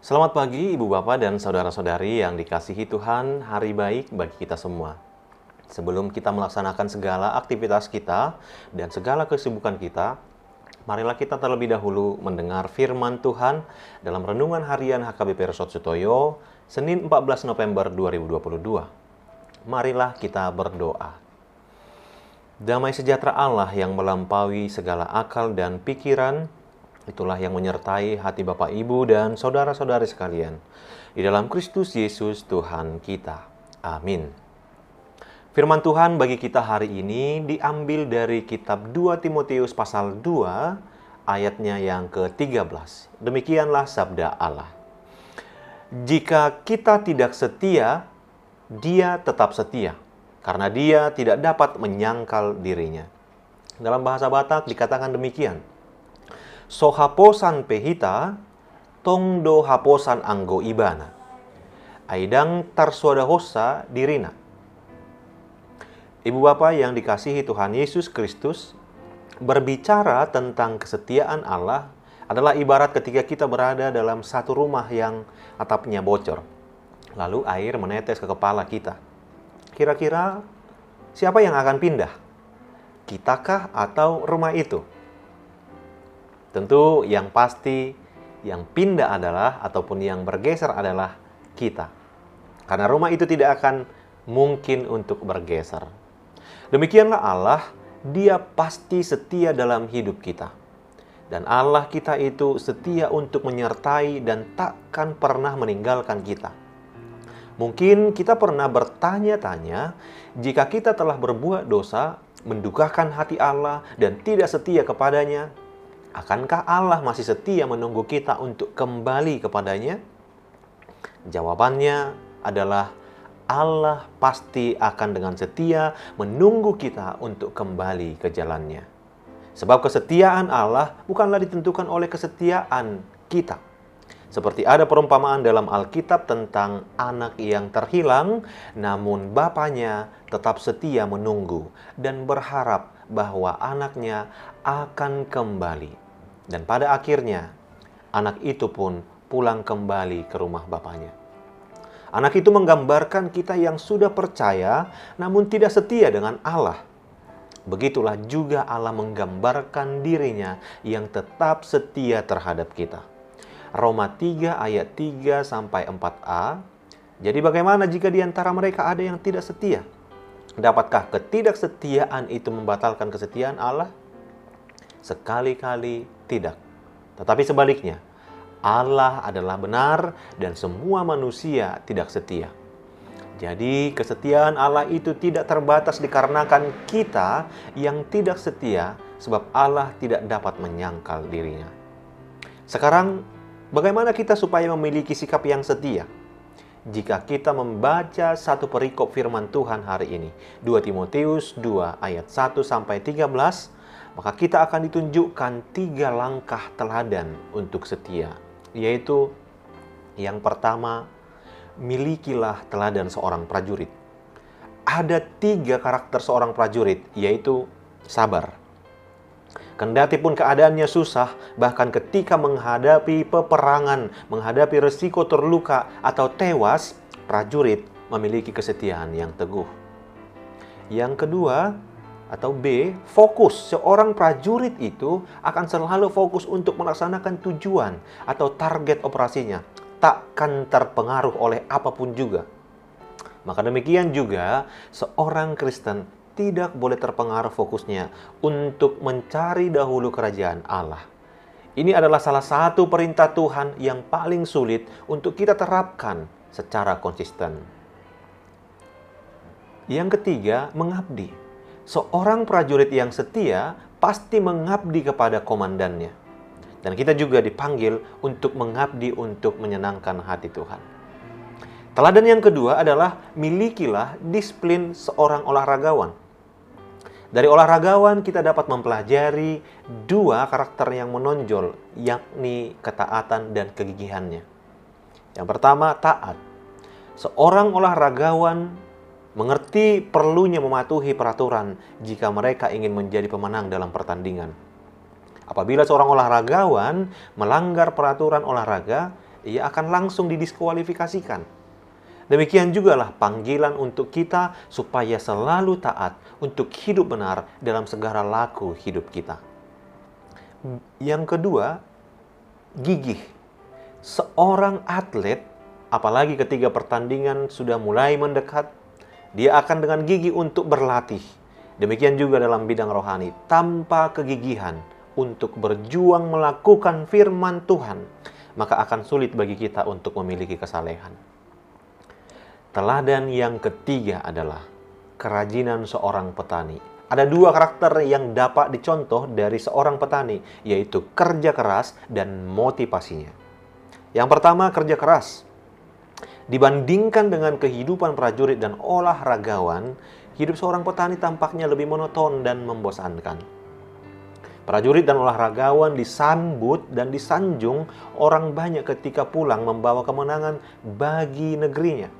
Selamat pagi Ibu Bapak dan Saudara-saudari yang dikasihi Tuhan, hari baik bagi kita semua. Sebelum kita melaksanakan segala aktivitas kita dan segala kesibukan kita, marilah kita terlebih dahulu mendengar firman Tuhan dalam Renungan Harian HKBP Resort Sutoyo, Senin 14 November 2022. Marilah kita berdoa. Damai sejahtera Allah yang melampaui segala akal dan pikiran, itulah yang menyertai hati Bapak, Ibu, dan saudara-saudari sekalian. Di dalam Kristus Yesus Tuhan kita. Amin. Firman Tuhan bagi kita hari ini diambil dari kitab 2 Timotius pasal 2, ayatnya yang ke-13. Demikianlah sabda Allah. Jika kita tidak setia, Dia tetap setia, karena Dia tidak dapat menyangkal dirinya. Dalam bahasa Batak dikatakan demikian. So haposan pehita, tongdo haposan anggo ibana. Aidang tarsuada hosa dirina. Ibu Bapak yang dikasihi Tuhan Yesus Kristus, berbicara tentang kesetiaan Allah adalah ibarat ketika kita berada dalam satu rumah yang atapnya bocor. Lalu air menetes ke kepala kita. Kira-kira siapa yang akan pindah? Kitakah atau rumah itu? Tentu yang pasti yang pindah adalah ataupun yang bergeser adalah kita. Karena rumah itu tidak akan mungkin untuk bergeser. Demikianlah Allah, Dia pasti setia dalam hidup kita. Dan Allah kita itu setia untuk menyertai dan takkan pernah meninggalkan kita. Mungkin kita pernah bertanya-tanya, jika kita telah berbuat dosa, mendukakan hati Allah dan tidak setia kepadanya, akankah Allah masih setia menunggu kita untuk kembali kepadanya? Jawabannya adalah Allah pasti akan dengan setia menunggu kita untuk kembali ke jalannya. Sebab kesetiaan Allah bukanlah ditentukan oleh kesetiaan kita. Seperti ada perumpamaan dalam Alkitab tentang anak yang terhilang, namun bapaknya tetap setia menunggu dan berharap bahwa anaknya akan kembali. Dan pada akhirnya, anak itu pun pulang kembali ke rumah bapaknya. Anak itu menggambarkan kita yang sudah percaya, namun tidak setia dengan Allah. Begitulah juga Allah menggambarkan dirinya yang tetap setia terhadap kita. Roma 3 ayat 3-4a. Jadi bagaimana jika di antara mereka ada yang tidak setia? Dapatkah ketidaksetiaan itu membatalkan kesetiaan Allah? Sekali-kali tidak. Tetapi sebaliknya, Allah adalah benar dan semua manusia tidak setia. Jadi kesetiaan Allah itu tidak terbatas dikarenakan kita yang tidak setia, sebab Allah tidak dapat menyangkal dirinya. Sekarang, bagaimana kita supaya memiliki sikap yang setia? Jika kita membaca satu perikop firman Tuhan hari ini, 2 Timotius 2 ayat 1-13, maka kita akan ditunjukkan 3 langkah teladan untuk setia. Yaitu, yang pertama, milikilah teladan seorang prajurit. Ada 3 karakter seorang prajurit, yaitu sabar. Kendati pun keadaannya susah, bahkan ketika menghadapi peperangan, menghadapi resiko terluka atau tewas, prajurit memiliki kesetiaan yang teguh. Yang kedua, atau B, fokus. Seorang prajurit itu akan selalu fokus untuk melaksanakan tujuan atau target operasinya. Takkan terpengaruh oleh apapun juga. Maka demikian juga, seorang Kristen tidak boleh terpengaruh fokusnya untuk mencari dahulu kerajaan Allah. Ini adalah salah satu perintah Tuhan yang paling sulit untuk kita terapkan secara konsisten. Yang ketiga, mengabdi. Seorang prajurit yang setia pasti mengabdi kepada komandannya. Dan kita juga dipanggil untuk mengabdi untuk menyenangkan hati Tuhan. Teladan yang kedua adalah milikilah disiplin seorang olahragawan. Dari olahragawan kita dapat mempelajari 2 karakter yang menonjol, yakni ketaatan dan kegigihannya. Yang pertama, taat. Seorang olahragawan mengerti perlunya mematuhi peraturan jika mereka ingin menjadi pemenang dalam pertandingan. Apabila seorang olahragawan melanggar peraturan olahraga, ia akan langsung didiskualifikasikan. Demikian jugalah panggilan untuk kita supaya selalu taat untuk hidup benar dalam segala laku hidup kita. Yang kedua, gigih. Seorang atlet, apalagi ketika pertandingan sudah mulai mendekat, dia akan dengan gigih untuk berlatih. Demikian juga dalam bidang rohani, tanpa kegigihan untuk berjuang melakukan firman Tuhan, maka akan sulit bagi kita untuk memiliki kesalehan. Teladan yang ketiga adalah kerajinan seorang petani. Ada dua karakter yang dapat dicontoh dari seorang petani, yaitu kerja keras dan motivasinya. Yang pertama, kerja keras. Dibandingkan dengan kehidupan prajurit dan olahragawan, hidup seorang petani tampaknya lebih monoton dan membosankan. Prajurit dan olahragawan disambut dan disanjung orang banyak ketika pulang membawa kemenangan bagi negerinya.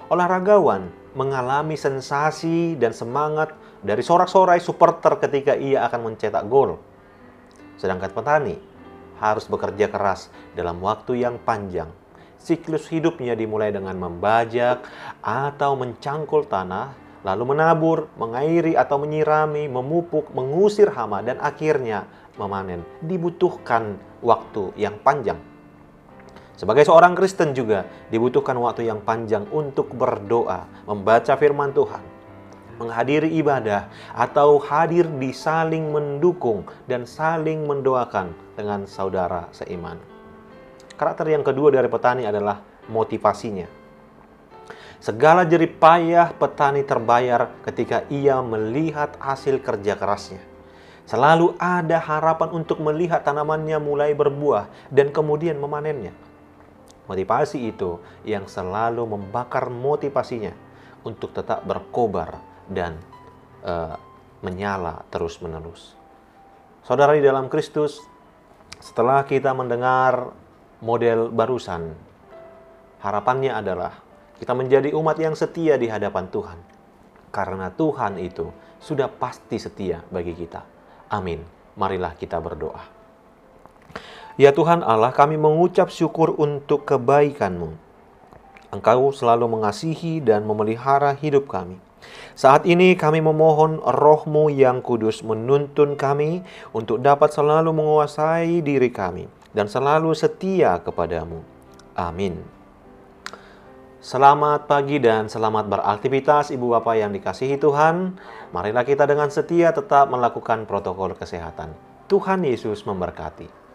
Olahragawan mengalami sensasi dan semangat dari sorak-sorai supporter ketika ia akan mencetak gol. Sedangkan petani harus bekerja keras dalam waktu yang panjang. Siklus hidupnya dimulai dengan membajak atau mencangkul tanah, lalu menabur, mengairi atau menyirami, memupuk, mengusir hama, dan akhirnya memanen. Dibutuhkan waktu yang panjang. Sebagai seorang Kristen juga dibutuhkan waktu yang panjang untuk berdoa, membaca firman Tuhan, menghadiri ibadah, atau hadir di saling mendukung dan saling mendoakan dengan saudara seiman. Karakter yang kedua dari petani adalah motivasinya. Segala jerih payah petani terbayar ketika ia melihat hasil kerja kerasnya. Selalu ada harapan untuk melihat tanamannya mulai berbuah dan kemudian memanennya. Motivasi itu yang selalu membakar motivasinya untuk tetap berkobar dan menyala terus-menerus. Saudara di dalam Kristus, setelah kita mendengar model barusan, harapannya adalah kita menjadi umat yang setia di hadapan Tuhan. Karena Tuhan itu sudah pasti setia bagi kita. Amin. Marilah kita berdoa. Ya Tuhan Allah, kami mengucap syukur untuk kebaikan-Mu. Engkau selalu mengasihi dan memelihara hidup kami. Saat ini kami memohon Roh-Mu yang kudus menuntun kami untuk dapat selalu menguasai diri kami dan selalu setia kepadamu. Amin. Selamat pagi dan selamat beraktivitas Ibu Bapak yang dikasihi Tuhan. Marilah kita dengan setia tetap melakukan protokol kesehatan. Tuhan Yesus memberkati.